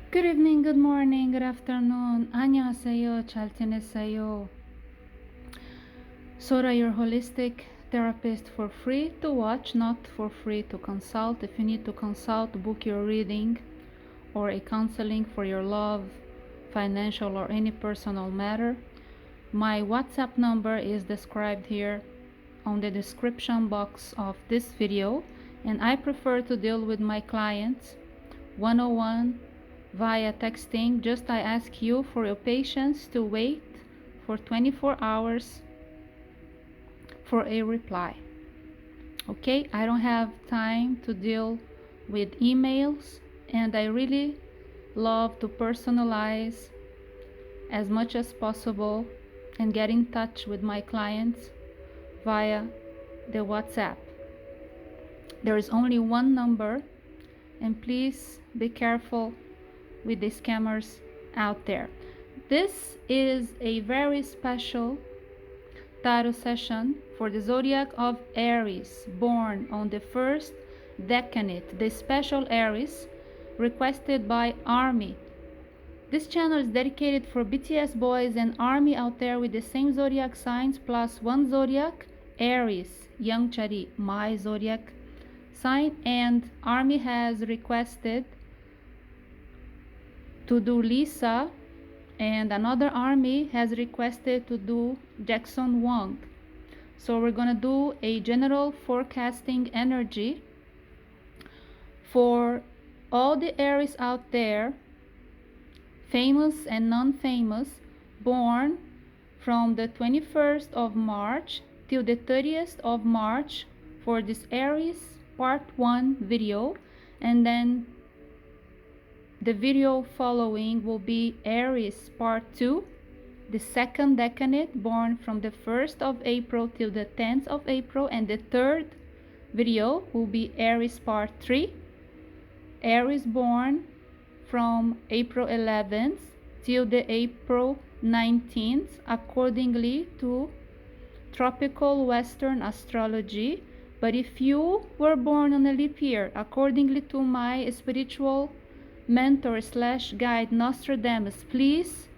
Good evening, good morning, good afternoon. 안녕하세요, 잘 지내세요. Sora, your holistic therapist for free to watch, not for free to consult. If you need to consult, book your reading or a counseling for your love, financial, or any personal matter. My WhatsApp number is described here on the description box of this video, and I prefer to deal with my clients one-on-one via texting. Just I ask you for your patience to wait for 24 hours for a reply. Okay, I don't have time to deal with emails, and I really love to personalize as much as possible and get in touch with my clients via the WhatsApp. There is only one number, and please be careful with the scammers out there. This is a very special tarot session for the zodiac of Aries, born on the first decanate, the special Aries requested by ARMY. This channel is dedicated for BTS boys and ARMY out there with the same zodiac signs plus one zodiac, Aries, Young Chari, my zodiac sign, and ARMY has requested to do Lisa, and another ARMY has requested to do Jackson Wang. So we're gonna do a general forecasting energy for all the Aries out there, famous and non-famous, born from the 21st of March till the 30th of March for this Aries part 1 video, and then the video following will be Aries part 2, the second decanate, born from the 1st of April till the 10th of April, and the third video will be Aries part 3, Aries born from April 11th till the April 19th, accordingly to tropical Western astrology. But if you were born on a leap year, accordingly to my spiritual mentor slash guide Nostradamus, please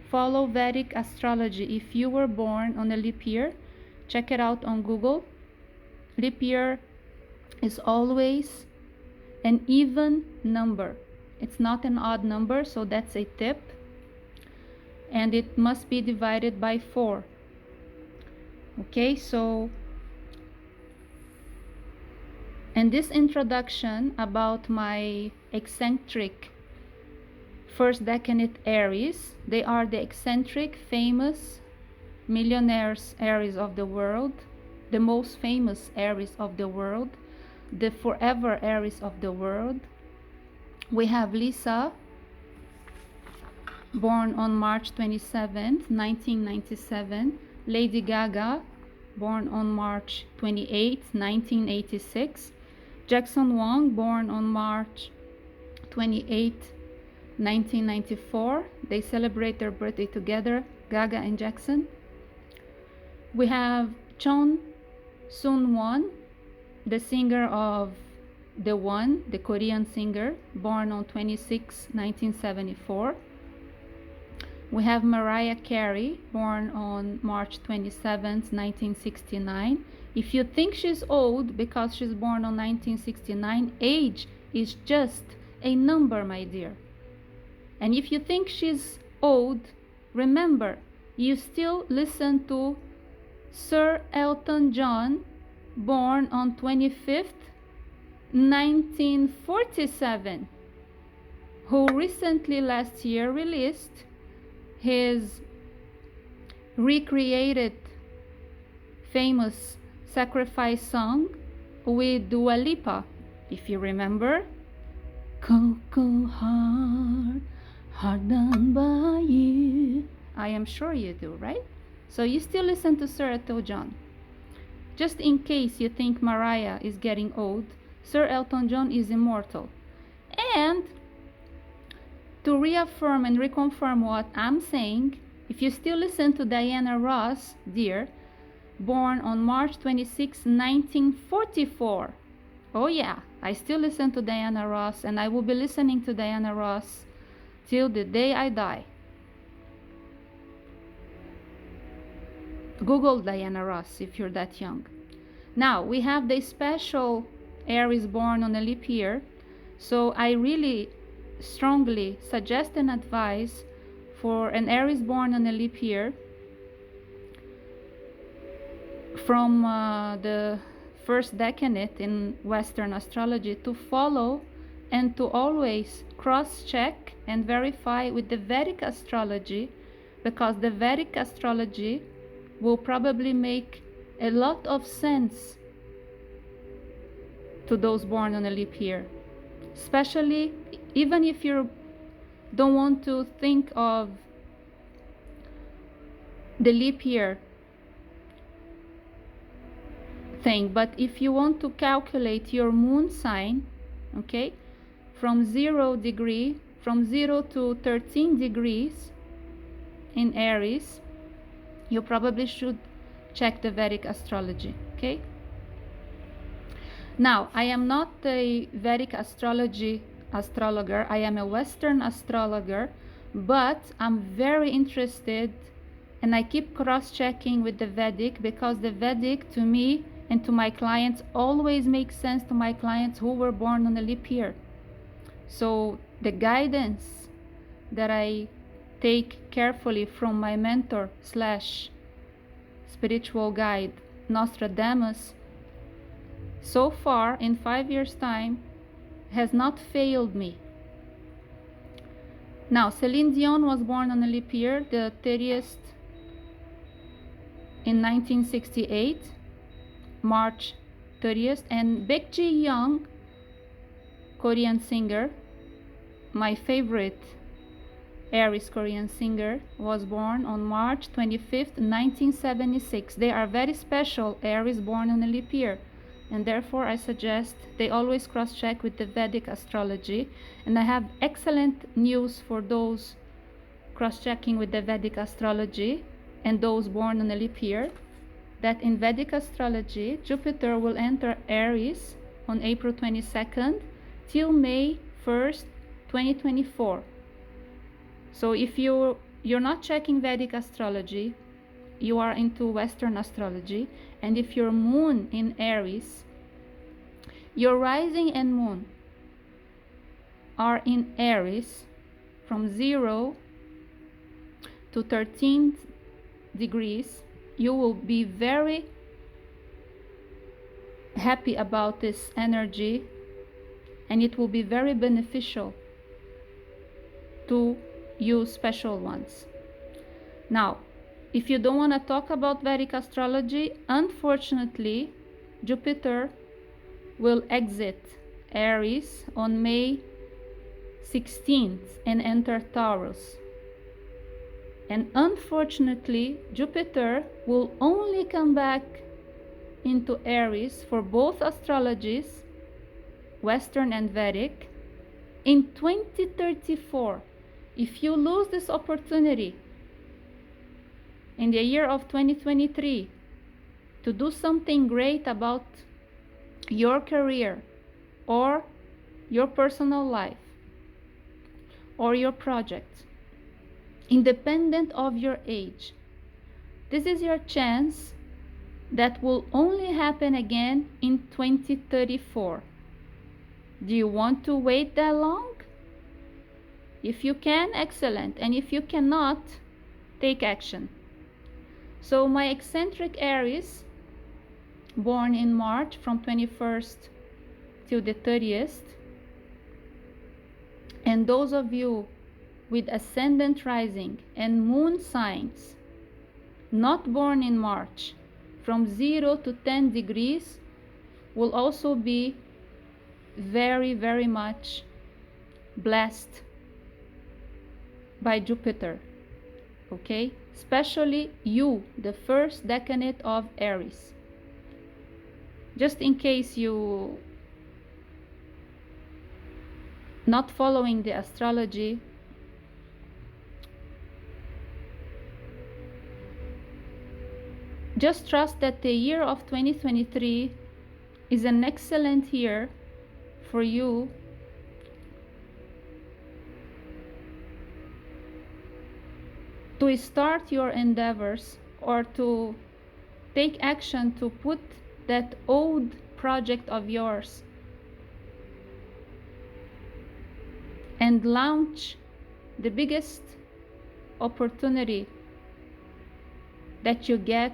follow Vedic astrology. If you were born on a leap year, check it out on Google. Leap year is always an even number. It's not an odd number, so that's a tip. And it must be divided by 4. Okay, so and this introduction about my eccentric first decanate Aries, they are the eccentric, famous millionaires Aries of the world, the most famous Aries of the world, the forever Aries of the world. We have Lisa, born on March 27th, 1997. Lady Gaga, born on March 28th, 1986. Jackson Wang, born on March 28th, 1994. They celebrate their birthday together, Gaga and Jackson. We have Chon Soon-won, the singer of The One, the Korean singer, born on 26, 1974. We have Mariah Carey, born on March 27th, 1969. If you think she's old because she's born on 1969, age is just a number, my dear. And if you think she's old, remember, you still listen to Sir Elton John, born on 25th, 1947, who recently last year released his recreated famous sacrifice song with Dua Lipa, if you remember. Cocoa heart, heart done by you. I am sure you do, right? So you still listen to Sir Elton John. Just in case you think Mariah is getting old, Sir Elton John is immortal. And to reaffirm and reconfirm what I'm saying, if you still listen to Diana Ross, dear, born on March 26, 1944. Oh yeah, I still listen to Diana Ross, and I will be listening to Diana Ross till the day I die. Google Diana Ross if you're that young. Now, we have the special Aries born on a leap year, so I really strongly suggest and advise for an Aries born on a leap year from the first decade in Western astrology to follow and to always cross-check and verify with the Vedic astrology, because the Vedic astrology will probably make a lot of sense to those born on a leap year, especially even if you don't want to think of the leap year thing, but if you want to calculate your moon sign, okay, from 0 to 13 degrees in Aries, you probably should check the Vedic astrology, okay? Now, I am not a Vedic astrologer, I am a Western astrologer, but I'm very interested and I keep cross-checking with the Vedic, because the Vedic to me and to my clients always makes sense to my clients who were born on a leap year. So the guidance that I take carefully from my mentor slash spiritual guide Nostradamus, so far in 5 years time, has not failed me. Now, Celine Dion was born on a leap year, the 30th in 1968, March 30th, and Baekji Young, Korean singer, my favorite Aries Korean singer, was born on March 25th, 1976. They are very special Aries born on a leap year, and therefore I suggest they always cross-check with the Vedic astrology. And I have excellent news for those cross-checking with the Vedic astrology and those born on a leap year, that in Vedic astrology, Jupiter will enter Aries on April 22nd till May 1st, 2024. So if you're not checking Vedic astrology, you are into Western astrology, and if your moon in Aries, your rising and moon are in Aries from 0 to 13 degrees, you will be very happy about this energy, and it will be very beneficial to you special ones. Now, if you don't want to talk about Vedic astrology, unfortunately, Jupiter will exit Aries on May 16th and enter Taurus. And unfortunately, Jupiter will only come back into Aries for both astrologies, Western and Vedic, in 2034. If you lose this opportunity in the year of 2023 to do something great about your career or your personal life or your project, independent of your age, this is your chance that will only happen again in 2034. Do you want to wait that long? If you can, excellent, and if you cannot, take action. So my eccentric Aries, born in March from 21st till the 30th, and those of you with ascendant rising and moon signs not born in March from 0 to 10 degrees, will also be very, very much blessed by Jupiter, okay? Especially you, the first decade of Aries. Just in case you not following the astrology, just trust that the year of 2023 is an excellent year for you to start your endeavors or to take action to put that old project of yours and launch the biggest opportunity that you get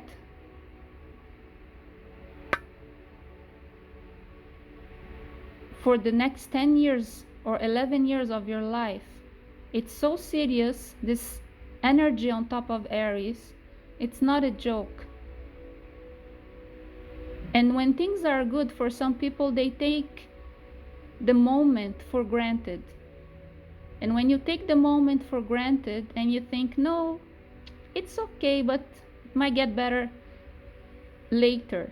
for the next 10 years or 11 years of your life. It's so serious, this energy on top of Aries. It's not a joke. And when things are good for some people, they take the moment for granted. And when you take the moment for granted and you think, no, it's okay, but it might get better later.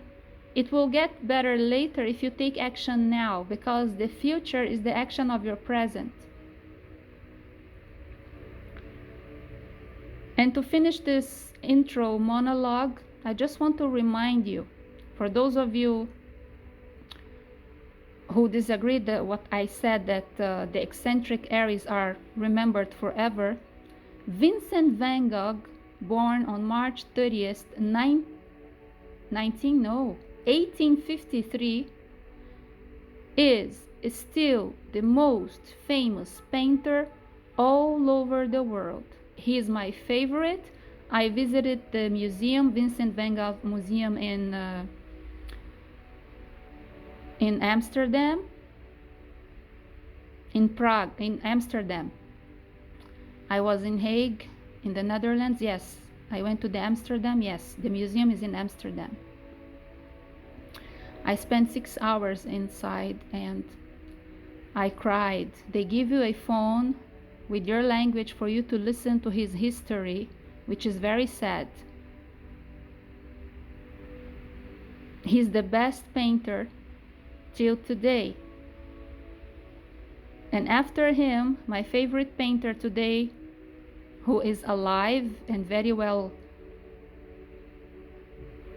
It will get better later if you take action now, because the future is the action of your present. And to finish this intro monologue, I just want to remind you, for those of you who disagree that what I said, that the eccentric Aries are remembered forever, Vincent van Gogh, born on March 30th, 1853, is still the most famous painter all over the world. He is my favorite. I visited the museum, Vincent van Gogh Museum in Amsterdam, in Prague, in Amsterdam. I was in Hague, in the Netherlands. Yes, I went to the Amsterdam. Yes, the museum is in Amsterdam. I spent 6 hours inside and I cried. They give you a phone with your language for you to listen to his history, which is very sad. He's the best painter till today. And after him, my favorite painter today, who is alive and very well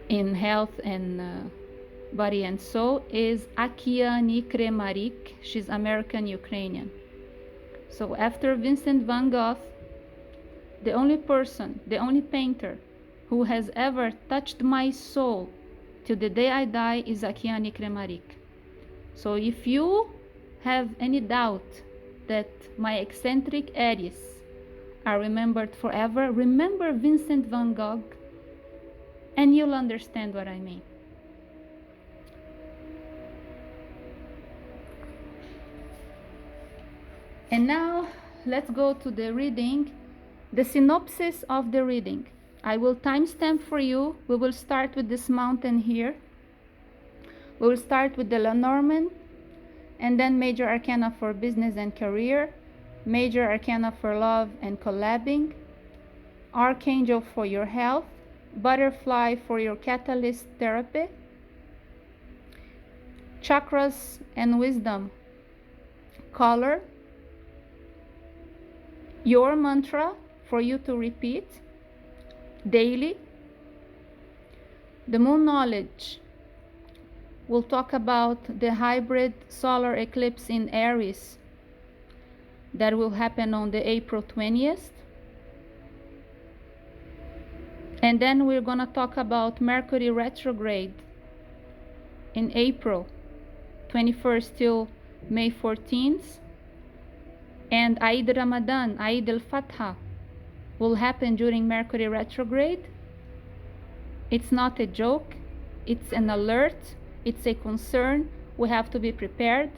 in health and body and soul, is Arcana Kremarik. She's American Ukrainian. So after Vincent van Gogh, the only person, the only painter who has ever touched my soul till the day I die is Arcana Kremarik. So if you have any doubt that my eccentric Aries are remembered forever, remember Vincent van Gogh and you'll understand what I mean. And now let's go to the reading, the synopsis of the reading. I will timestamp for you. We will start with this mountain here. We will start with the Lenormand, and then major arcana for business and career, major arcana for love and collabing, Archangel for your health, butterfly for your catalyst therapy, chakras and wisdom color, your mantra for you to repeat daily, the Moonology. We'll talk about the hybrid solar eclipse in Aries that will happen on the April 20th. And then we're going to talk about Mercury retrograde in April 21st till May 14th. And Eid Ramadan, Eid al-Fatha, will happen during Mercury retrograde. It's not a joke, it's an alert, it's a concern. We have to be prepared.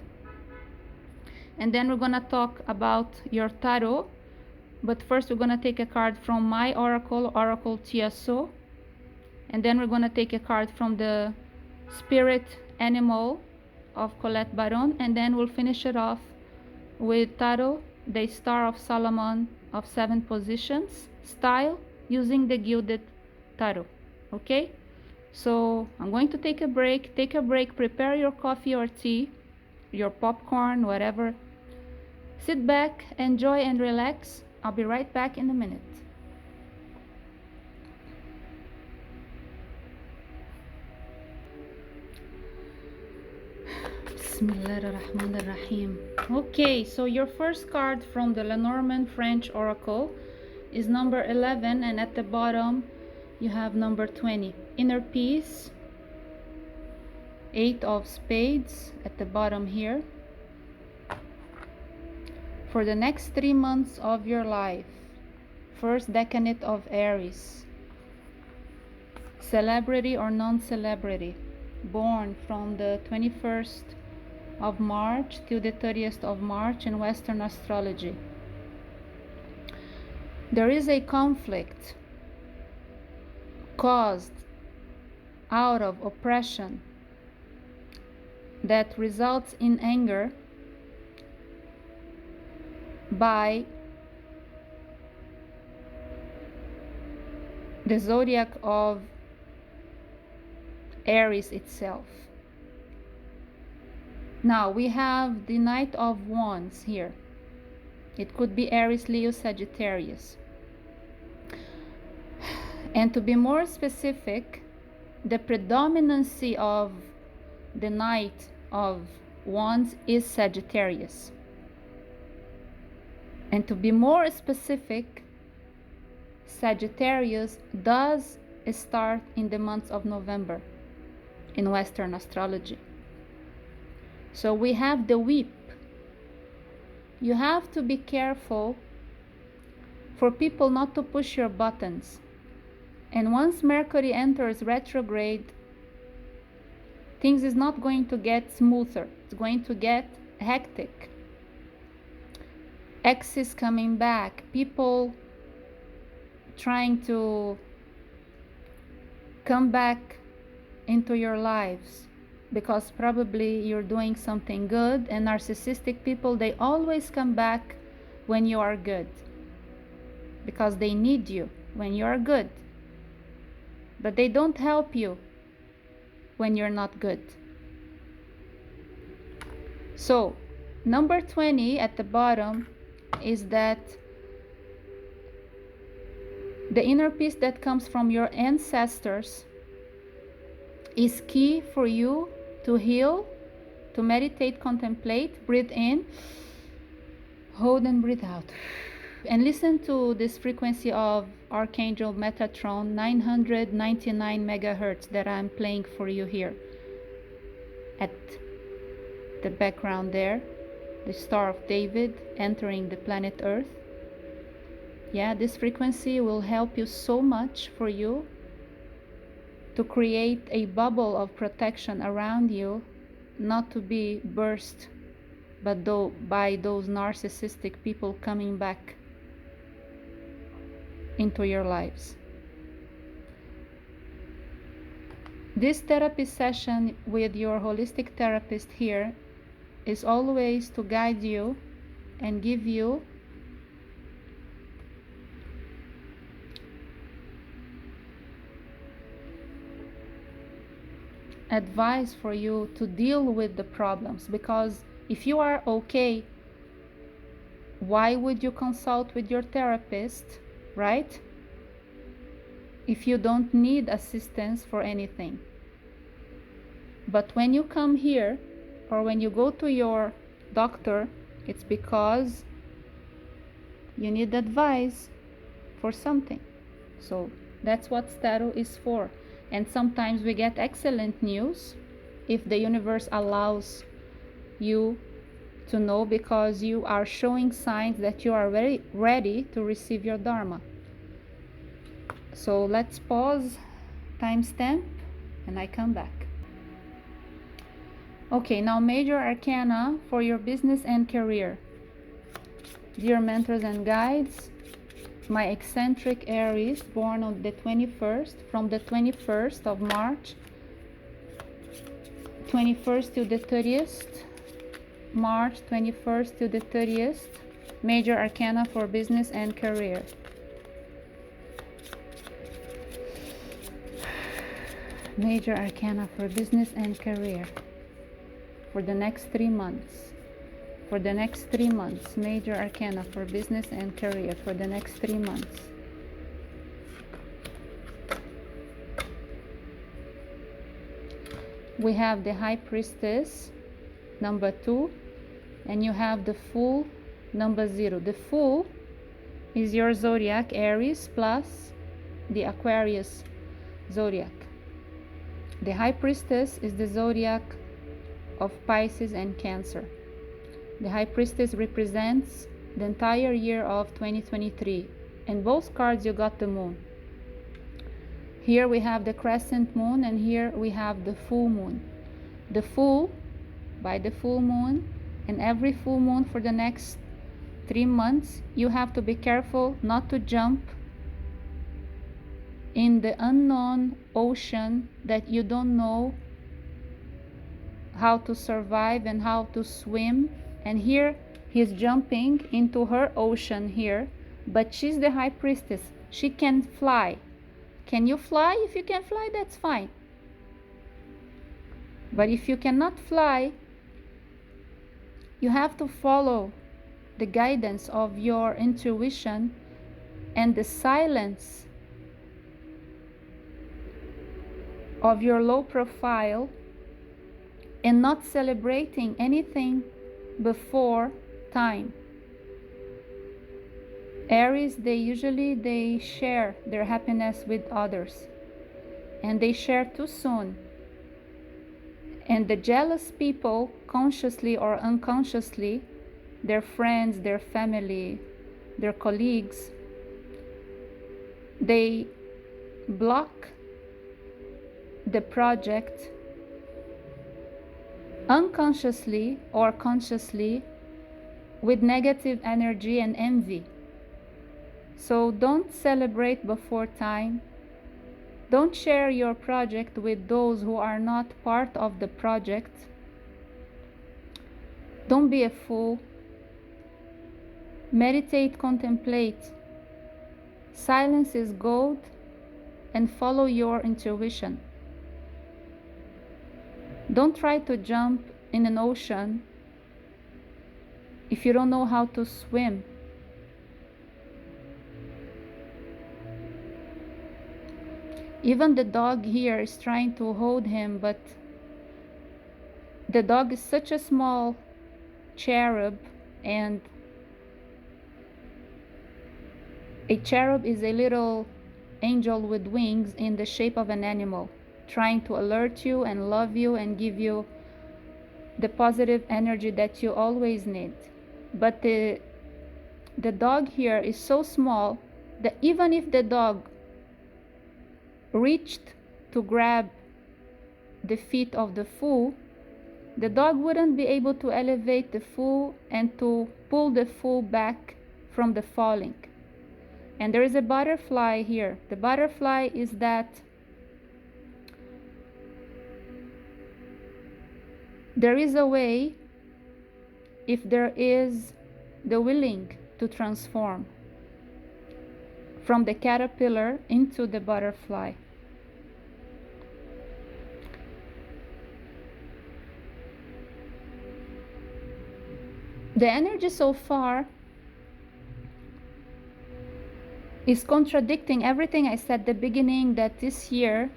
And then we're going to talk about your tarot. But first we're going to take a card from my oracle, Oracle TSO. And then we're going to take a card from the spirit animal of Colette Baron. And then we'll finish it off with tarot, the Star of Solomon of 7 positions style, using the gilded tarot. Okay, so I'm going to take a break. Prepare your coffee or tea, your popcorn, whatever. Sit back, enjoy and relax. I'll be right back in a minute. Bismillahirrahmanirrahim. Okay, so your first card from the Lenormand French Oracle is number 11, and at the bottom you have number 20. Inner peace, 8 of spades at the bottom here. For the next 3 months of your life, first decanate of Aries, celebrity or non-celebrity, born from the 21st of March till the 30th of March in Western astrology. There is a conflict caused out of oppression that results in anger by the zodiac of Aries itself. Now we have the Knight of Wands here. It could be Aries, Leo, Sagittarius. And to be more specific, the predominancy of the Knight of Wands is Sagittarius. And to be more specific, Sagittarius does start in the month of November in Western astrology. So we have the whip. You have to be careful for people not to push your buttons. And once Mercury enters retrograde, things is not going to get smoother. It's going to get hectic. Exes coming back, people trying to come back into your lives because probably you're doing something good, and narcissistic people, they always come back when you are good because they need you when you are good, but they don't help you when you're not good. So number 20 at the bottom is that the inner peace that comes from your ancestors is key for you to heal, to meditate, contemplate, breathe in, hold and breathe out. And listen to this frequency of Archangel Metatron 999 megahertz that I'm playing for you here at the background there, the Star of David entering the planet Earth. Yeah, this frequency will help you so much for you to create a bubble of protection around you, not to be burst by those narcissistic people coming back into your lives. This therapy session with your holistic therapist here is always to guide you and give you advice for you to deal with the problems, because if you are okay, why would you consult with your therapist, right? If you don't need assistance for anything. But when you come here or when you go to your doctor, it's because you need advice for something. So that's what tarot is for. And sometimes we get excellent news if the universe allows you to know, because you are showing signs that you are very ready to receive your Dharma. So let's pause, timestamp, and I come back. Okay, now major arcana for your business and career. Dear mentors and guides, my eccentric Aries, born on the 21st, from the 21st of March, 21st to the 30th, March 21st to the 30th, major arcana for business and career. Major arcana for business and career for the next 3 months. For the next 3 months, major arcana for business and career for the next 3 months. We have the High Priestess, number 2, and you have the Fool, number 0. The Fool is your zodiac, Aries plus the Aquarius zodiac. The High Priestess is the zodiac of Pisces and Cancer. The High Priestess represents the entire year of 2023. In both cards you got the moon. Here we have the crescent moon, and here we have the full moon. The full, by the full moon, and every full moon for the next 3 months, you have to be careful not to jump in the unknown ocean that you don't know how to survive and how to swim. And here he's jumping into her ocean here, but she's the High Priestess. She can fly. Can you fly? If you can fly, that's fine. But if you cannot fly, you have to follow the guidance of your intuition and the silence of your low profile, and not celebrating anything before time. Aries, they share their happiness with others, and they share too soon. And the jealous people, consciously or unconsciously, their friends, their family, their colleagues, they block the project unconsciously or consciously with negative energy and envy. So don't celebrate before time. Don't share your project with those who are not part of the project. Don't be a fool. Meditate, contemplate. Silence is gold, and follow your intuition. Don't try to jump in an ocean if you don't know how to swim. Even the dog here is trying to hold him, but the dog is such a small cherub, and a cherub is a little angel with wings in the shape of an animal, trying to alert you and love you and give you the positive energy that you always need. But the dog here is so small that even if the dog reached to grab the feet of the fool, the dog wouldn't be able to elevate the fool and to pull the fool back from the falling. And there is a butterfly here. The butterfly is that there is a way, if there is the willing to transform from the caterpillar into the butterfly. The energy so far is contradicting everything I said at the beginning, that this year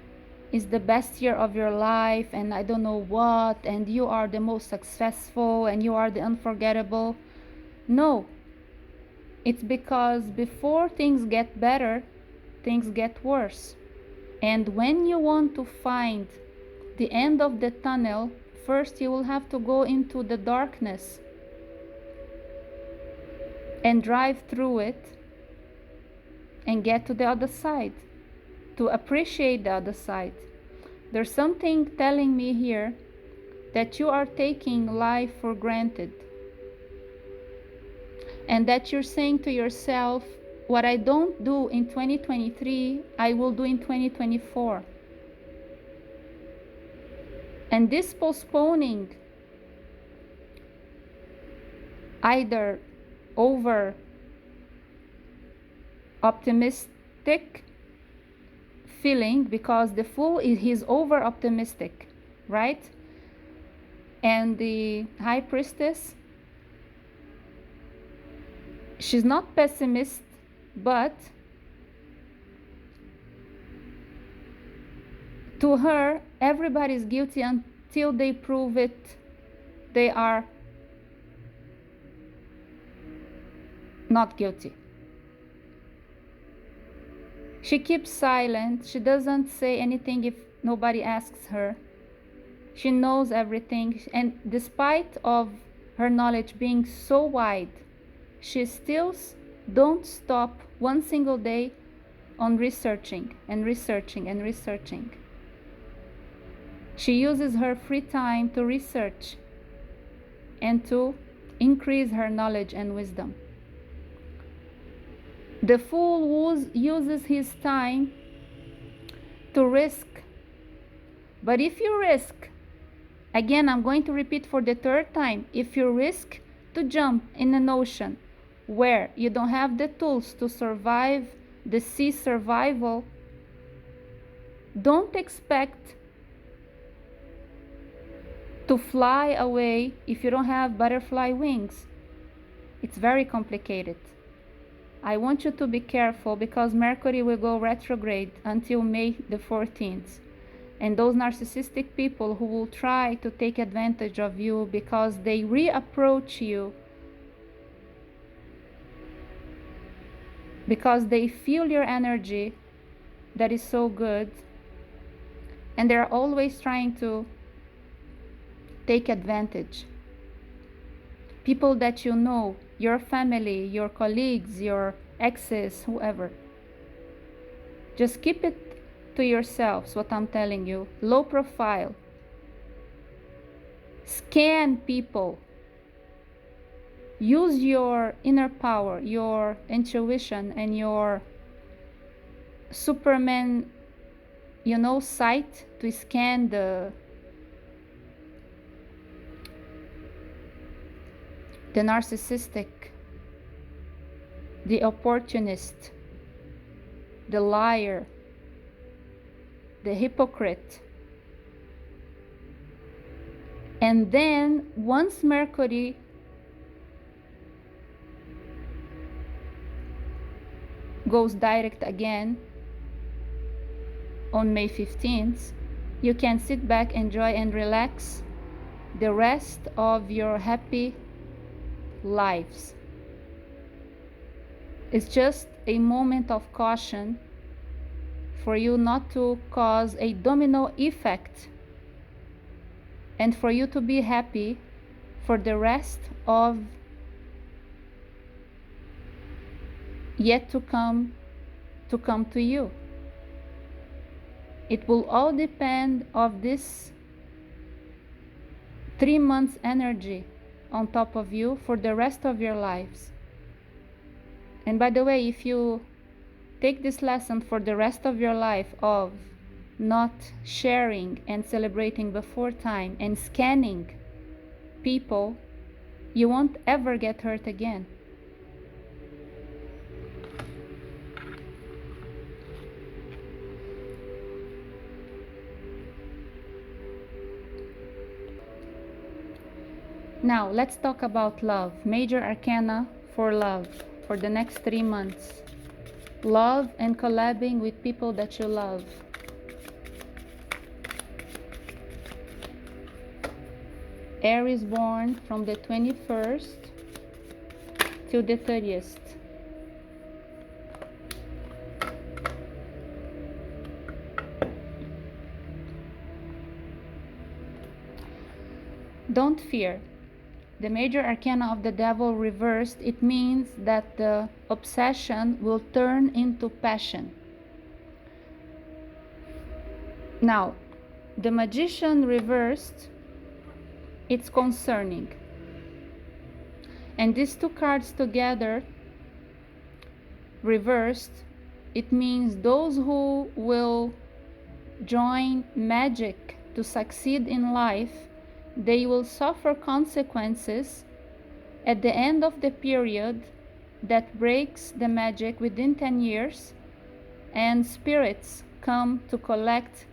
is the best year of your life and I don't know what, and you are the most successful and you are the unforgettable. No, it's because before things get better, things get worse. And when you want to find the end of the tunnel, first you will have to go into the darkness and drive through it and get to the other side, to appreciate the other side. There's something telling me here that you are taking life for granted, and that you're saying to yourself, what I don't do in 2023, I will do in 2024. And this postponing, either over optimistic feeling, because the fool he's over optimistic, right? And the High Priestess, she's not pessimist, but to her everybody's guilty until they prove it they are not guilty. She keeps silent. She doesn't say anything if nobody asks her. She knows everything, and despite of her knowledge being so wide, she still don't stop one single day on researching and researching and researching. She uses her free time to research and to increase her knowledge and wisdom. The fool uses his time to risk. But if you risk, again, I'm going to repeat for the third time, if you risk to jump in an ocean where you don't have the tools to survive the sea survival, don't expect to fly away if you don't have butterfly wings. It's very complicated. I want you to be careful because Mercury will go retrograde until May the 14th. And those narcissistic people who will try to take advantage of you because they reapproach you, because they feel your energy that is so good, and they're always trying to take advantage. People that you know, your family, your colleagues, your exes, whoever. Just keep it to yourselves, what I'm telling you. Low profile. Scan people. Use your inner power, your intuition, and your Superman, sight to scan the narcissistic, the opportunist, the liar, the hypocrite. And then once Mercury goes direct again on May 15th, you can sit back, enjoy, and relax the rest of your happy lives. It's just a moment of caution for you not to cause a domino effect and for you to be happy for the rest of yet to come to you. It will all depend of this 3 months energy on top of you for the rest of your lives. And by the way, if you take this lesson for the rest of your life of not sharing and celebrating before time and scanning people, you won't ever get hurt again. Now, let's talk about love. Major arcana for love for the next 3 months. Love and collabing with people that you love. Aries born from the 21st to the 30th. Don't fear. The major arcana of the devil reversed, it means that the obsession will turn into passion. Now, the magician reversed, it's concerning. And these two cards together, reversed, it means those who will join magic to succeed in life, they will suffer consequences at the end of the period that breaks the magic within 10 years, and spirits come to collect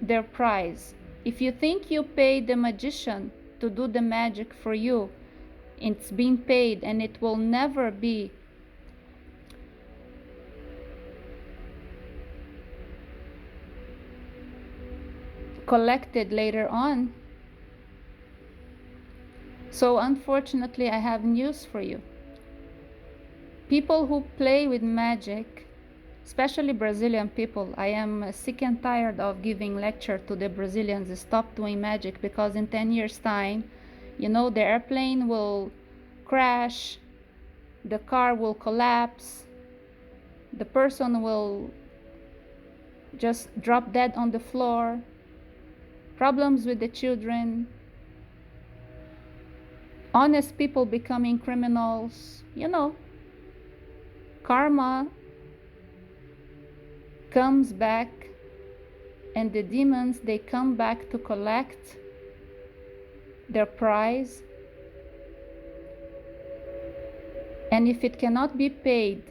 their prize. If you think you paid the magician to do the magic for you, it's been paid and it will never be collected later on. So unfortunately, I have news for you. People who play with magic especially Brazilian people. I am sick and tired of giving lecture to the Brazilians. Stop doing magic, because in 10 years time, you know, the airplane will crash, the car will collapse, the person will just drop dead on the floor, problems with the children, honest people becoming criminals. You know, karma comes back, and the demons, they come back to collect their prize. And if it cannot be paid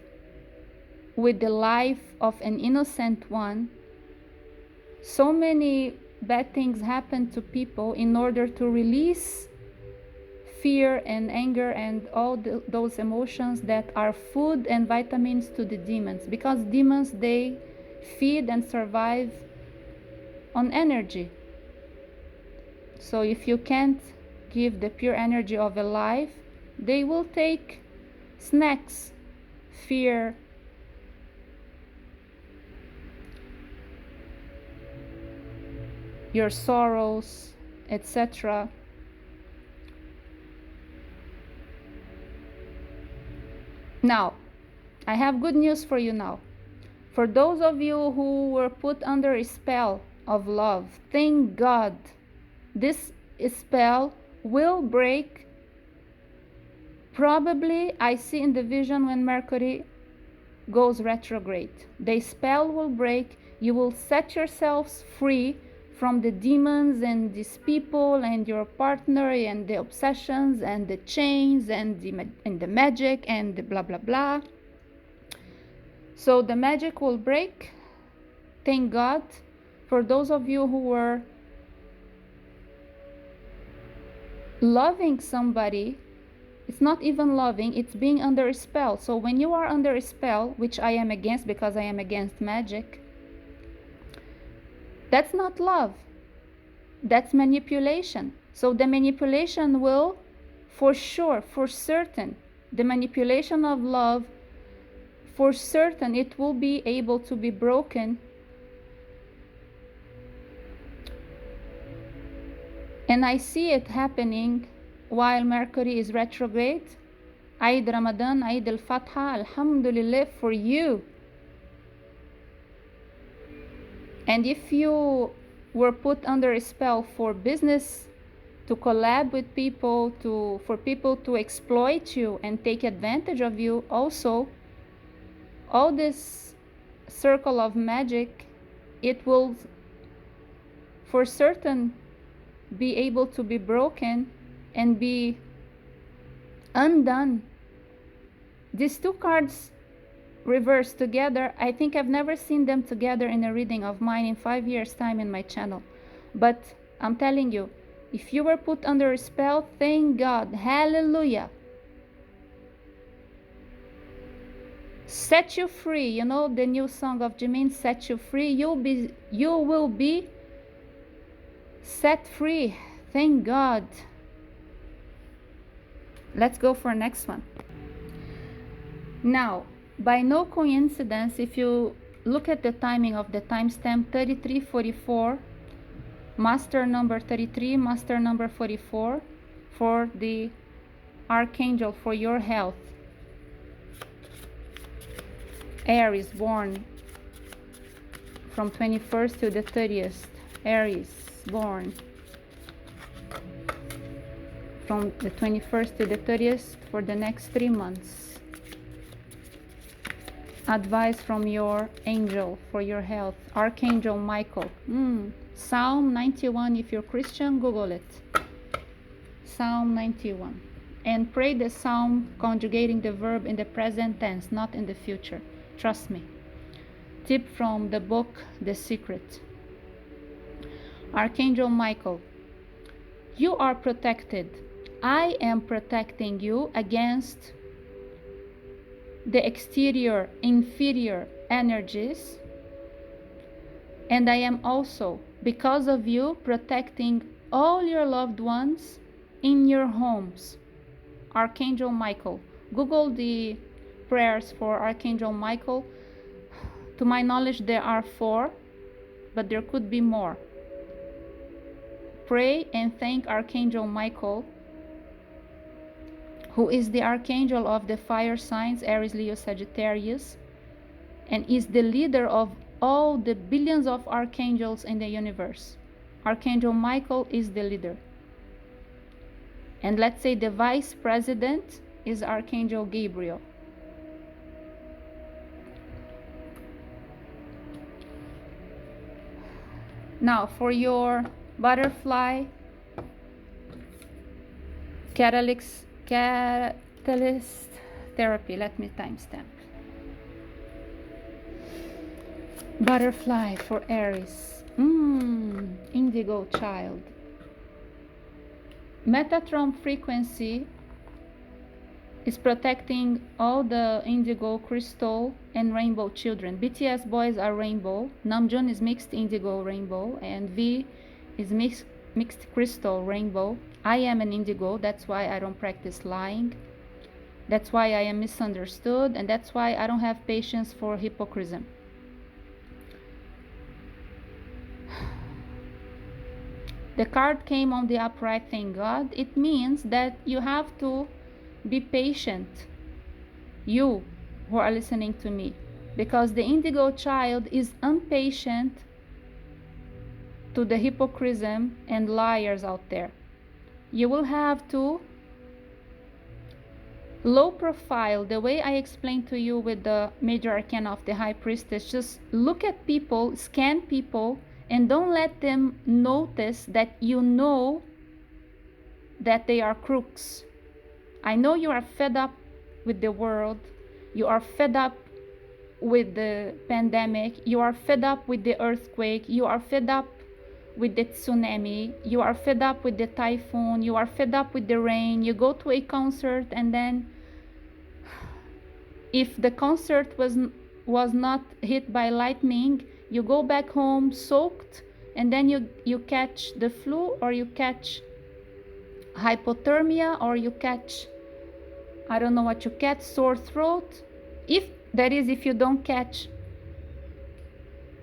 with the life of an innocent one, so many bad things happen to people in order to release fear and anger and all those emotions that are food and vitamins to the demons, because demons, they feed and survive on energy. So if you can't give the pure energy of a life, they will take snacks, fear, your sorrows, etc. Now, I have good news for you now. For those of you who were put under a spell of love, thank God, this spell will break. Probably, I see in the vision when Mercury goes retrograde. The spell will break. You will set yourselves free from the demons and these people and your partner and the obsessions and the chains and the magic and the blah blah blah. So the magic will break. Thank God. For those of you who were loving somebody, it's not even loving, it's being under a spell. So when you are under a spell, which I am against because I am against magic, that's not love. That's manipulation. So the manipulation will, for sure, for certain, the manipulation of love, for certain, it will be able to be broken. And I see it happening while Mercury is retrograde. Eid Ramadan, Eid al-Fatha, Alhamdulillah for you. And if you were put under a spell for business, to collab with people, for people to exploit you and take advantage of you, also, all this circle of magic, it will for certain be able to be broken and be undone. These two cards reversed together, I think I've never seen them together in a reading of mine in 5 years time in my channel. But I'm telling you, if you were put under a spell, thank God, hallelujah, set you free. You know the new song of Jimin, set you free. You will be set free. Thank God. Let's go for next one. Now, by no coincidence, if you look at the timing of the timestamp 3344, master number 33, master number 44, for the Archangel, for your health. Aries, born from 21st to the 30th. Aries, born from the 21st to the 30th for the next 3 months. Advice from your angel for your health. Archangel Michael. Psalm 91. If you're Christian, Google it. Psalm 91. And pray the psalm conjugating the verb in the present tense, not in the future. Trust me. Tip from the book The Secret. Archangel Michael, you are protected. I am protecting you against the exterior, inferior energies. And I am also, because of you, protecting all your loved ones in your homes. Archangel Michael. Google the prayers for Archangel Michael. To my knowledge, there are 4, but there could be more. Pray and thank Archangel Michael, who is the archangel of the fire signs, Aries, Leo, Sagittarius, and is the leader of all the billions of archangels in the universe. Archangel Michael is the leader. And let's say the vice president is Archangel Gabriel. Now, for your butterfly catalyst therapy, let me timestamp. Butterfly for Aries. Indigo child. Metatron frequency is protecting all the indigo, crystal, and rainbow children. BTS boys are rainbow. Namjoon is mixed indigo rainbow, and V is mixed crystal rainbow. I am an indigo. That's why I don't practice lying. That's why I am misunderstood, and that's why I don't have patience for hypocrisy. The card came on the upright, thank God. It means that you have to be patient, you who are listening to me, because the indigo child is impatient to the hypocrisy and liars out there. You will have to low profile, the way I explained to you with the major arcana of the high priestess. Just look at people, scan people, and don't let them notice that you know that they are crooks. I know you are fed up with the world. You are fed up with the pandemic. You are fed up with the earthquake. You are fed up with the tsunami. You are fed up with the typhoon. You are fed up with the rain. You go to a concert, and then if the concert was not hit by lightning, you go back home soaked, and then you catch the flu, or you catch hypothermia, or you catch, I don't know what you catch, sore throat. If you don't catch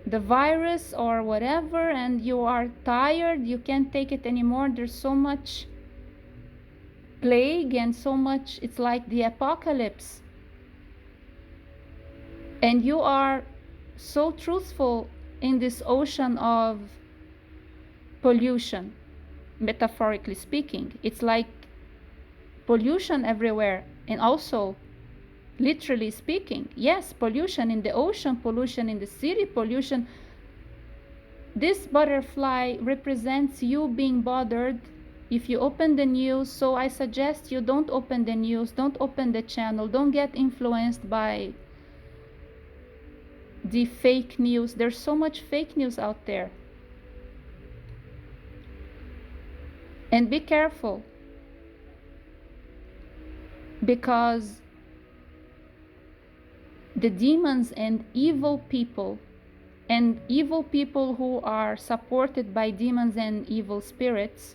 the virus or whatever, and you are tired, you can't take it anymore. There's so much plague and so much, it's like the apocalypse. And you are so truthful in this ocean of pollution, metaphorically speaking. It's like pollution everywhere, and also literally speaking. Yes, pollution in the ocean, pollution in the city, pollution. This butterfly represents you being bothered if you open the news. So I suggest you don't open the news, don't open the channel, don't get influenced by the fake news. There's so much fake news out there. And be careful, because the demons and evil people who are supported by demons and evil spirits,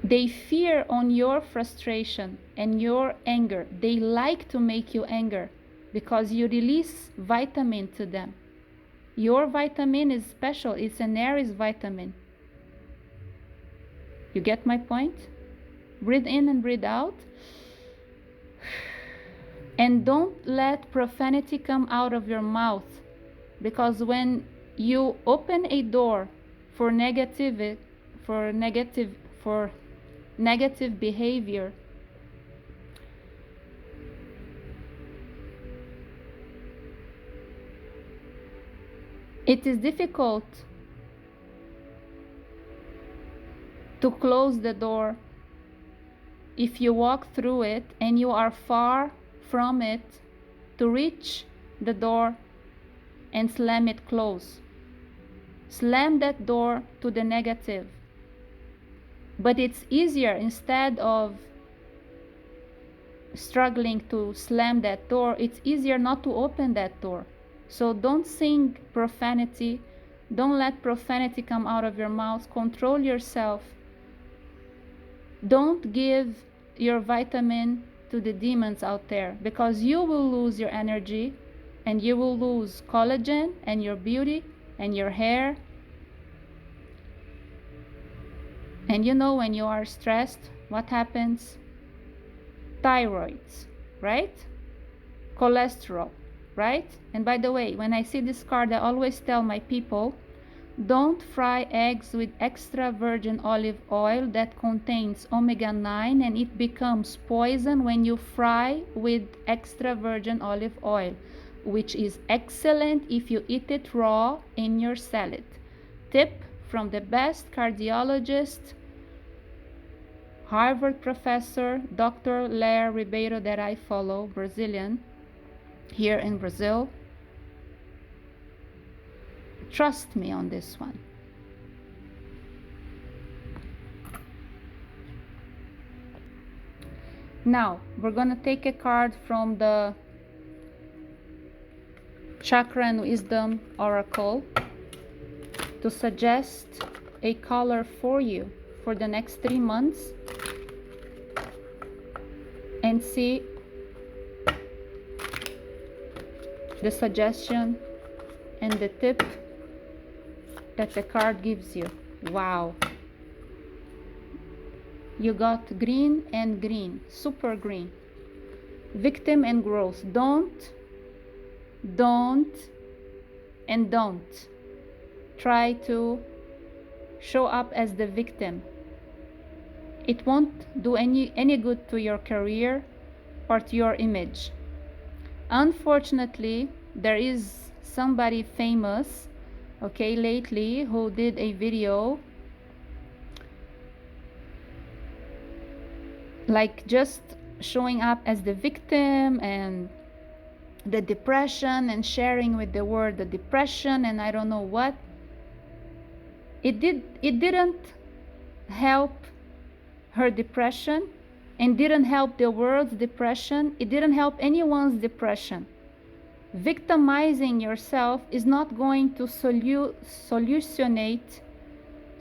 they fear on your frustration and your anger. They like to make you angry, because you release vitamin to them. Your vitamin is special. It's an Aries vitamin. You get my point? Breathe in and breathe out. And don't let profanity come out of your mouth, because when you open a door for negative behavior, it is difficult to close the door if you walk through it and you are far from it, to reach the door and slam it close. Slam that door to the negative. But it's easier, instead of struggling to slam that door, it's easier not to open that door. So don't sing profanity. Don't let profanity come out of your mouth. Control yourself. Don't give your vitamin to the demons out there, because you will lose your energy and you will lose collagen and your beauty and your hair. And you know, when you are stressed, what happens? Thyroids, right? Cholesterol, right? And by the way, when I see this card, I always tell my people, don't fry eggs with extra virgin olive oil that contains omega-9, and it becomes poison when you fry with extra virgin olive oil, which is excellent if you eat it raw in your salad. Tip from the best cardiologist, Harvard professor, Dr. Lair Ribeiro, that I follow, Brazilian, here in Brazil. Trust me on this one. Now, we're going to take a card from the Chakra and Wisdom Oracle to suggest a color for you for the next 3 months, and see the suggestion and the tip that the card gives you. Wow. You got green and green, super green. Victim and growth. Don't try to show up as the victim. It won't do any good to your career or to your image. Unfortunately, there is somebody famous, okay, lately, who did a video like just showing up as the victim and the depression and sharing with the world the depression and I don't know what. It didn't help her depression and didn't help the world's depression. It didn't help anyone's depression. Victimizing yourself is not going to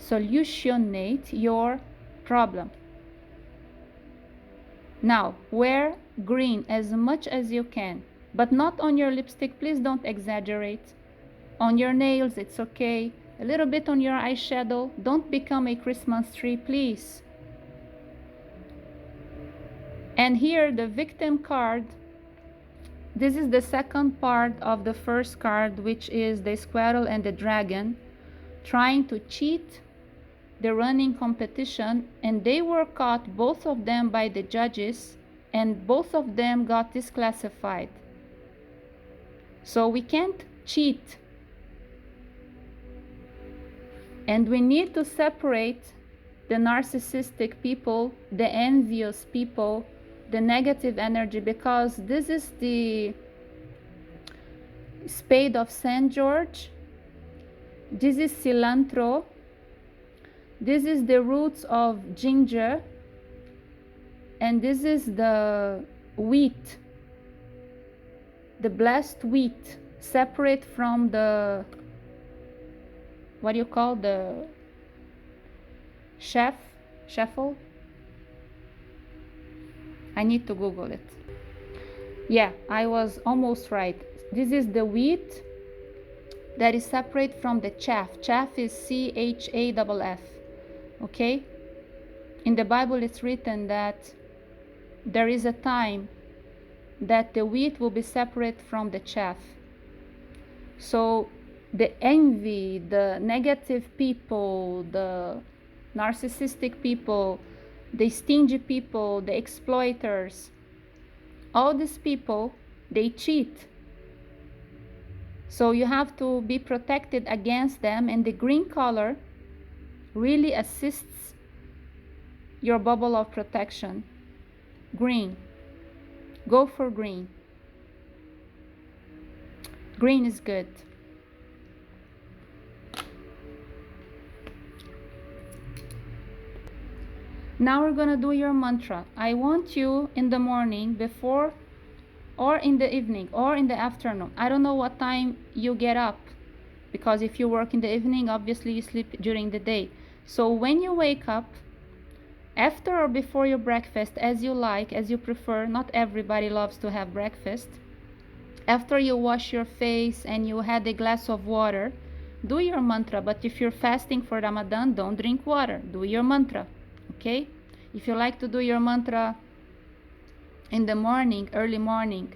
solutionate your problem. Now, wear green as much as you can, but not on your lipstick. Please don't exaggerate. On your nails, it's okay. A little bit on your eyeshadow. Don't become a Christmas tree, please. And here, the victim card. This is the second part of the first card, which is the squirrel and the dragon trying to cheat the running competition, and they were caught, both of them, by the judges, and both of them got disclassified. So we can't cheat, and we need to separate the narcissistic people, the envious people, the negative energy, because this is the spade of Saint George, this is cilantro, this is the roots of ginger, and this is the wheat, the blessed wheat, separate from the, what do you call, the shuffle? I need to Google it. Yeah, I was almost right. This is the wheat that is separate from the chaff. Chaff is CHAFF. Okay? In the Bible it's written that there is a time that the wheat will be separate from the chaff. So the envy, the negative people, the narcissistic people, the stingy people, the exploiters, all these people, they cheat. So you have to be protected against them, and the green color really assists your bubble of protection. Green. Go for green. Green is good. Now we're gonna do your mantra. I want you in the morning, before, or in the evening, or in the afternoon. I don't know what time you get up, because if you work in the evening, obviously you sleep during the day. So when you wake up, after or before your breakfast, as you like, as you prefer, not everybody loves to have breakfast. After you wash your face and you had a glass of water, do your mantra. But if you're fasting for Ramadan, don't drink water. Do your mantra. Okay? If you like to do your mantra in the morning, early morning,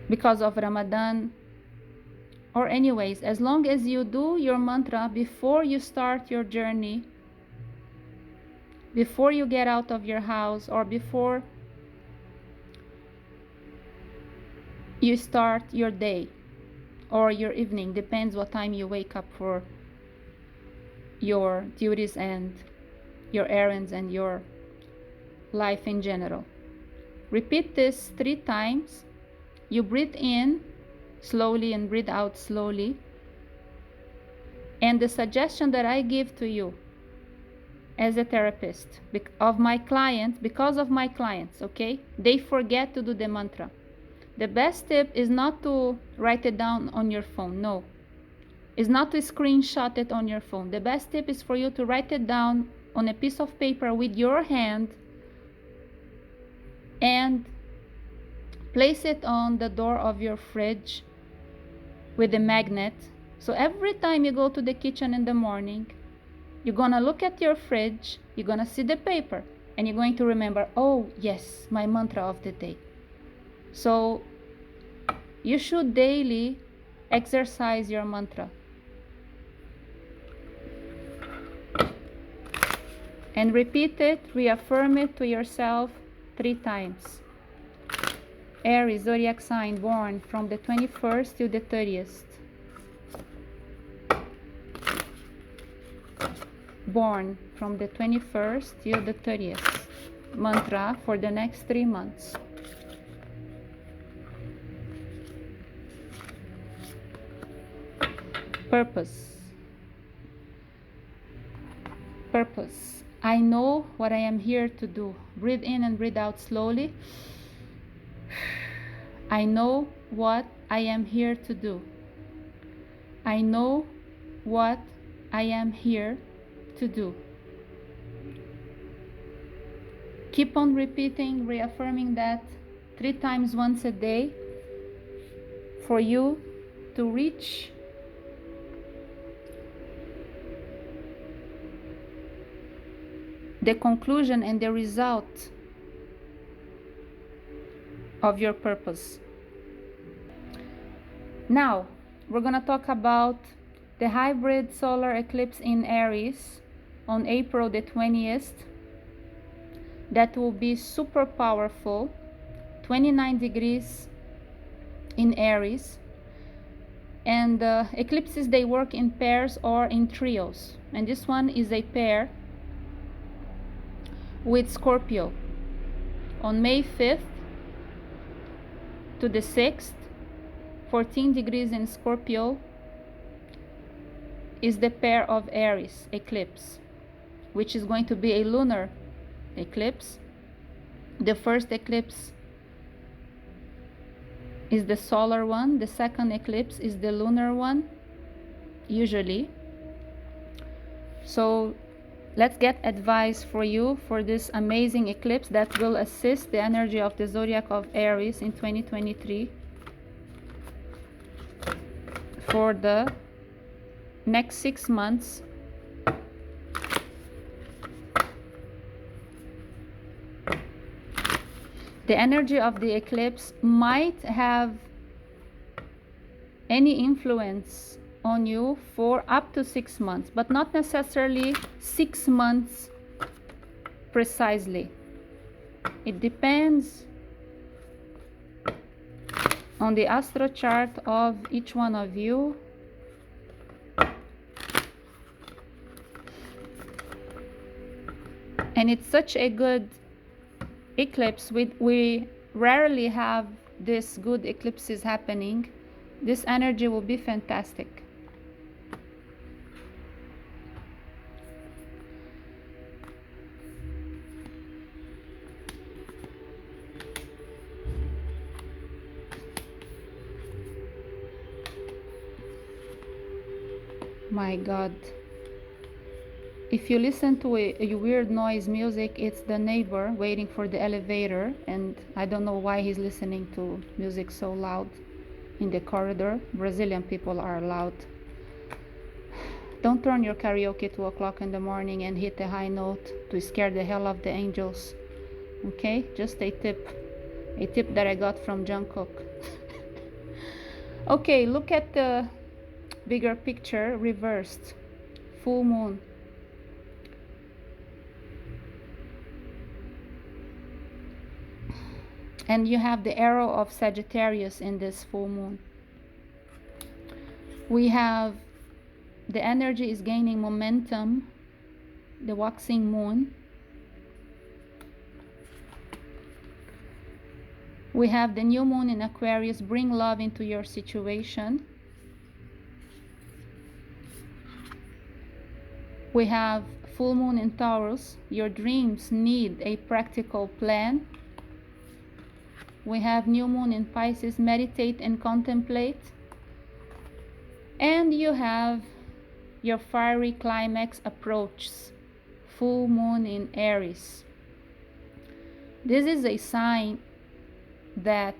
because of Ramadan, or anyways, as long as you do your mantra before you start your journey, before you get out of your house, or before you start your day or your evening, depends what time you wake up for your duties and your errands and your life in general. Repeat this 3 times. You breathe in slowly and breathe out slowly. And the suggestion that I give to you as a therapist of my clients, because of my clients, okay, they forget to do the mantra. The best tip is not to write it down on your phone. No, it's not to screenshot it on your phone. The best tip is for you to write it down on a piece of paper with your hand and place it on the door of your fridge with a magnet. So every time you go to the kitchen in the morning, you're gonna look at your fridge, you're gonna see the paper, and you're going to remember, oh yes, my mantra of the day. So you should daily exercise your mantra and repeat it, reaffirm it to yourself 3 times. Aries, zodiac sign, born from the 21st to the 30th. Born from the 21st till the 30th. Mantra for the next 3 months. Purpose. Purpose. I know what I am here to do. Breathe in and breathe out slowly. I know what I am here to do. I know what I am here to do. Keep on repeating, reaffirming that 3 times once a day for you to reach the conclusion and the result of your purpose. Now, we're going to talk about the hybrid solar eclipse in Aries on April the 20th. That will be super powerful, 29 degrees in Aries. And eclipses, they work in pairs or in trios. And this one is a pair with Scorpio on May 5th to the 6th. 14 degrees in Scorpio is the pair of Aries eclipse, which is going to be a lunar eclipse. The first eclipse is the solar one, the second eclipse is the lunar one, usually. So let's get advice for you for this amazing eclipse that will assist the energy of the zodiac of Aries in 2023 for the next 6 months. The energy of the eclipse might have any influence on you for up to 6 months, but not necessarily 6 months precisely. It depends on the astro chart of each one of you. And it's such a good eclipse. We rarely have this good eclipses happening. This energy will be fantastic. My God. If you listen to a weird noise music, it's the neighbor waiting for the elevator, and I don't know why he's listening to music so loud in the corridor. Brazilian people are loud. Don't turn your karaoke 2 o'clock in the morning and hit a high note to scare the hell of the angels. Okay, just a tip that I got from Jungkook. Okay, look at the bigger picture reversed. Full moon. And you have the arrow of Sagittarius in this full moon. We have the energy is gaining momentum, the waxing moon. We have the new moon in Aquarius, bring love into your situation. We have full moon in Taurus, your dreams need a practical plan. We have new moon in Pisces, meditate and contemplate. And you have your fiery climax approaches, full moon in Aries. This is a sign that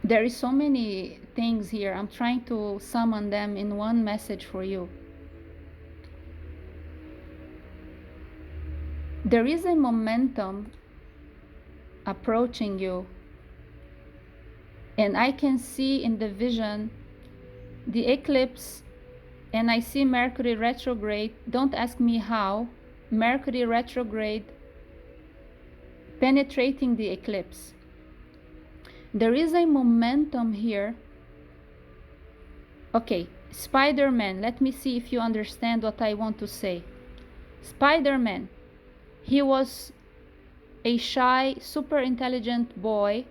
there is so many things here. I'm trying to summon them in one message for you. There is a momentum approaching you, and I can see in the vision the eclipse, and I see Mercury retrograde. Don't ask me how. Mercury retrograde penetrating the eclipse. There is a momentum here. Okay, Spider-Man, let me see if you understand what I want to say. Spider-Man, he was a shy, super intelligent boy,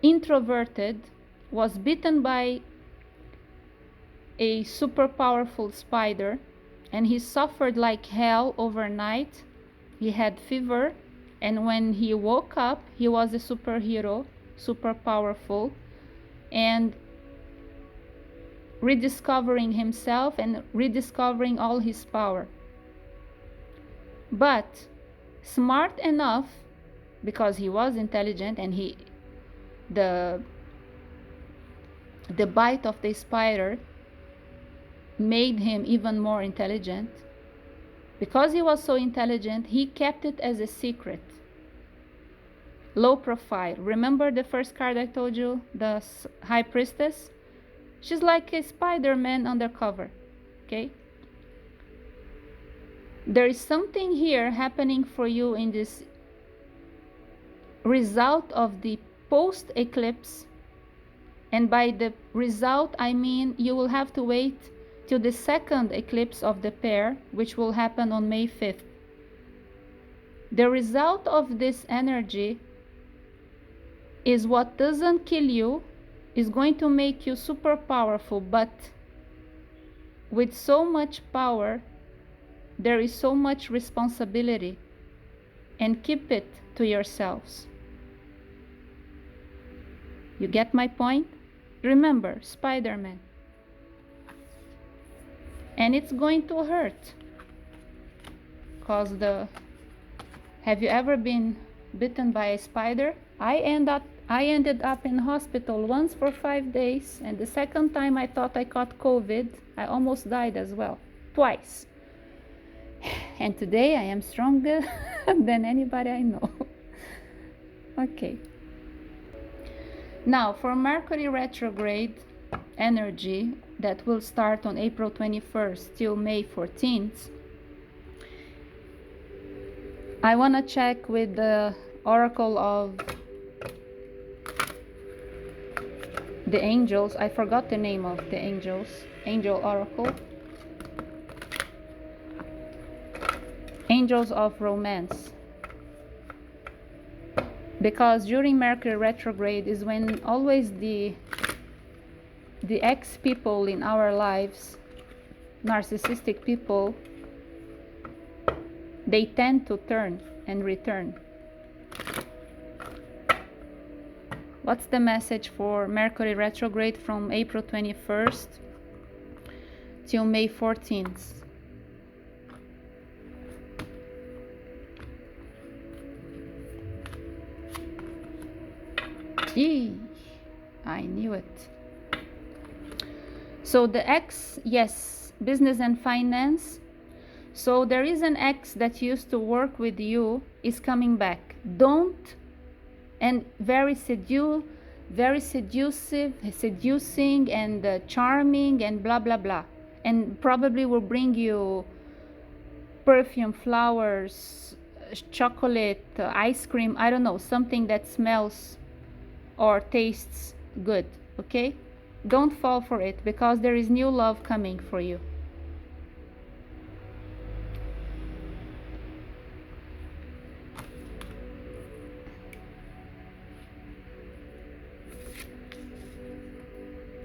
introverted, was bitten by a super powerful spider, and he suffered like hell overnight. He had fever, and when he woke up, he was a superhero, super powerful, and rediscovering himself and rediscovering all his power. But smart enough, because he was intelligent, and the bite of the spider made him even more intelligent. Because he was so intelligent, he kept it as a secret. Low profile. Remember the first card I told you, the High Priestess? She's like a Spider-Man undercover. Okay? There is something here happening for you in this result of the post-eclipse. And by the result, I mean you will have to wait till the second eclipse of the pair, which will happen on May 5th. The result of this energy is what doesn't kill you, is going to make you super powerful, but with so much power, there is so much responsibility, and keep it to yourselves. You get my point? Remember, Spider-Man. And it's going to hurt, because have you ever been bitten by a spider? I ended up in hospital once for 5 days, and the second time I thought I caught COVID. I almost died as well, twice. And today I am stronger than anybody I know. Okay. Now for Mercury retrograde energy that will start on April 21st till May 14th, I want to check with the oracle of the angels. I forgot the name of the angels. Angel oracle. Angels of romance. Because during Mercury retrograde is when always the ex people in our lives, narcissistic people, they tend to turn and return. What's the message for Mercury retrograde from April 21st till May 14th? Gee, I knew it. So the X, yes, business and finance. So there is an ex that used to work with you is coming back. Don't, and very seducing and charming and blah blah blah, and probably will bring you perfume, flowers, chocolate, ice cream, I don't know, something that smells or tastes good. Okay, don't fall for it, because there is new love coming for you.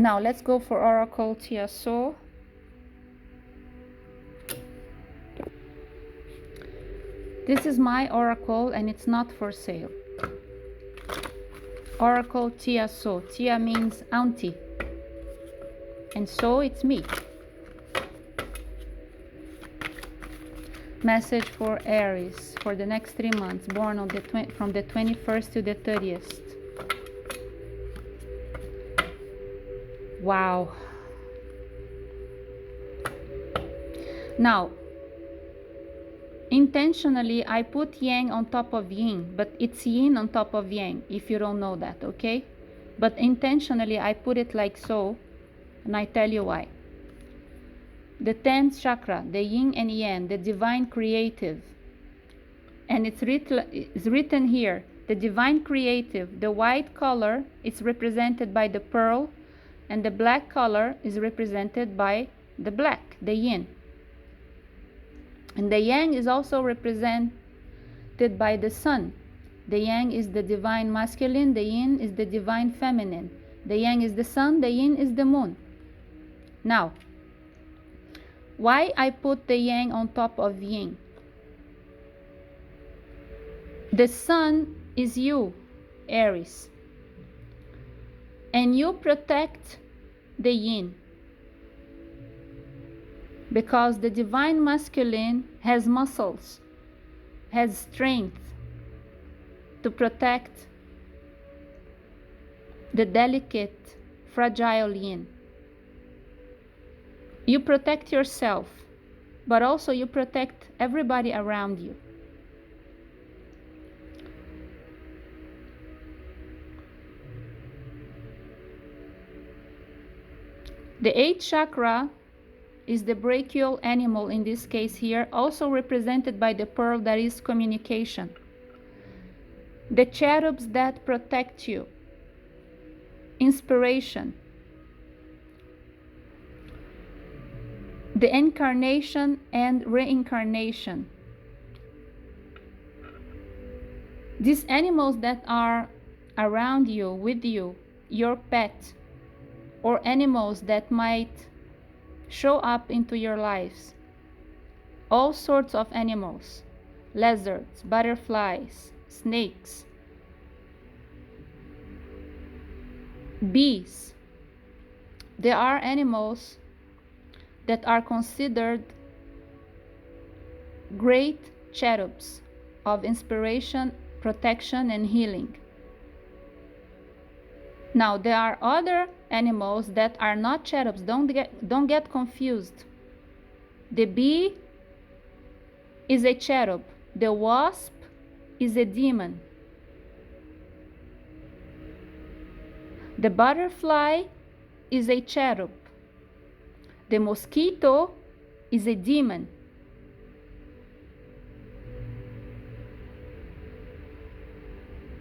Now let's go for Oracle Tiaso. This is my oracle and it's not for sale. Oracle Tiaso. Tia means auntie. And so it's me. Message for Aries for the next 3 months, born on from the 21st to the 30th. Wow. Now, intentionally I put yang on top of yin, but it's yin on top of yang, if you don't know that, okay? But intentionally I put it like so, and I tell you why. The 10th chakra, the yin and yang, the divine creative, and it's written here, the divine creative, the white color is represented by the pearl, and the black color is represented by the black, the yin. And the yang is also represented by the sun. The yang is the divine masculine, the yin is the divine feminine. The yang is the sun, the yin is the moon. Now, why I put the yang on top of yin? The sun is you, Aries, and you protect the yin, because the divine masculine has muscles, has strength to protect the delicate, fragile yin. You protect yourself, but also you protect everybody around you. The 8th chakra is the brachial animal, in this case here, also represented by the pearl, that is communication. The cherubs that protect you, inspiration, the incarnation and reincarnation. These animals that are around you, with you, your pet, or animals that might show up into your lives. All sorts of animals, lizards, butterflies, snakes, bees. There are animals that are considered great cherubs of inspiration, protection, and healing. Now, there are other animals that are not cherubs. Don't get confused. The bee is a cherub. The wasp is a demon. The butterfly is a cherub. The mosquito is a demon.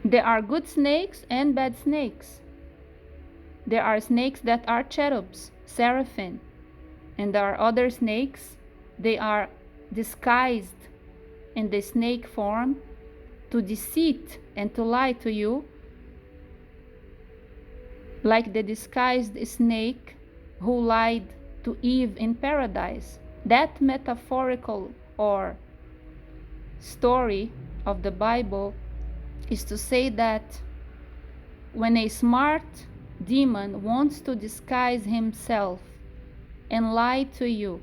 There are good snakes and bad snakes. There are snakes that are cherubs, seraphim, and there are other snakes, they are disguised in the snake form to deceive and to lie to you, like the disguised snake who lied to Eve in paradise. That metaphorical or story of the Bible is to say that when a smart demon wants to disguise himself and lie to you,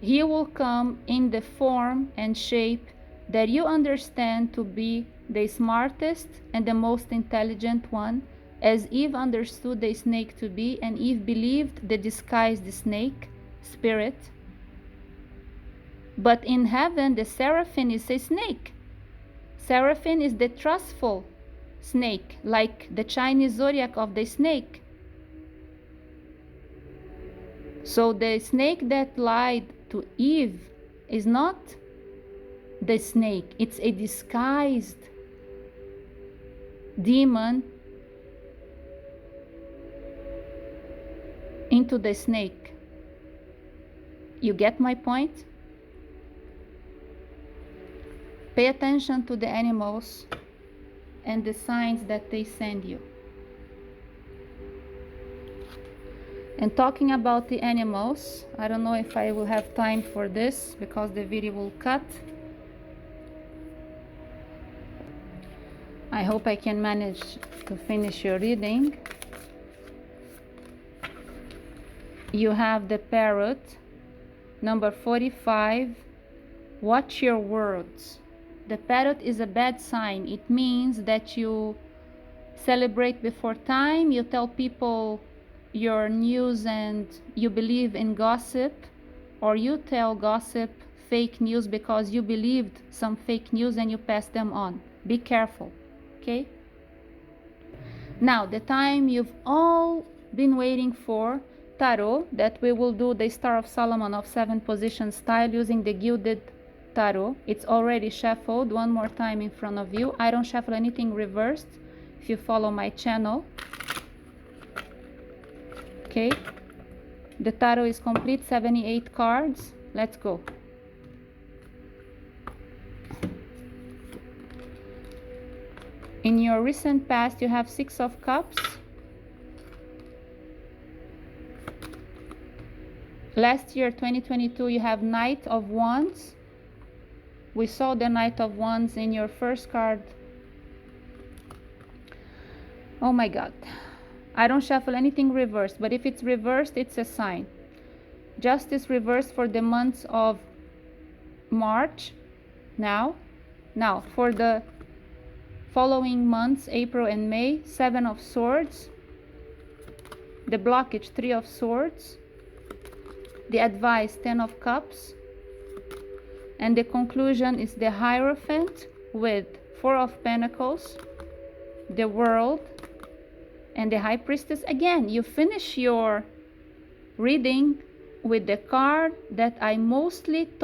he will come in the form and shape that you understand to be the smartest and the most intelligent one, as Eve understood the snake to be, and Eve believed the disguised snake spirit. But in heaven, the seraphim is a snake. Seraphim is the trustful snake, like the Chinese zodiac of the snake. So the snake that lied to Eve is not the snake, it's a disguised demon into the snake. You get my point? Pay attention to the animals and the signs that they send you. And talking about the animals, I don't know if I will have time for this because the video will cut. I hope I can manage to finish your reading. You have the parrot, number 45. Watch your words. The parrot is a bad sign. It means that you celebrate before time, you tell people your news and you believe in gossip, or you tell gossip, fake news, because you believed some fake news and you pass them on. Be careful, okay? Now, the time you've all been waiting for, tarot, that we will do the Star of Solomon of 7 position style using the gilded tarot. It's already shuffled one more time in front of you. I don't shuffle anything reversed if you follow my channel. Okay, the tarot is complete, 78 cards. Let's go. In your recent past, you have 6 of Cups. Last year, 2022, you have Knight of Wands. We saw the Knight of Wands in your first card. Oh my God. I don't shuffle anything reversed, but if it's reversed, it's a sign. Justice reversed for the months of March. Now for the following months, April and May, 7 of Swords. The blockage, 3 of Swords. The advice, 10 of Cups. And the conclusion is the Hierophant with 4 of Pentacles, the World, and the High Priestess. Again, you finish your reading with the card that I mostly thought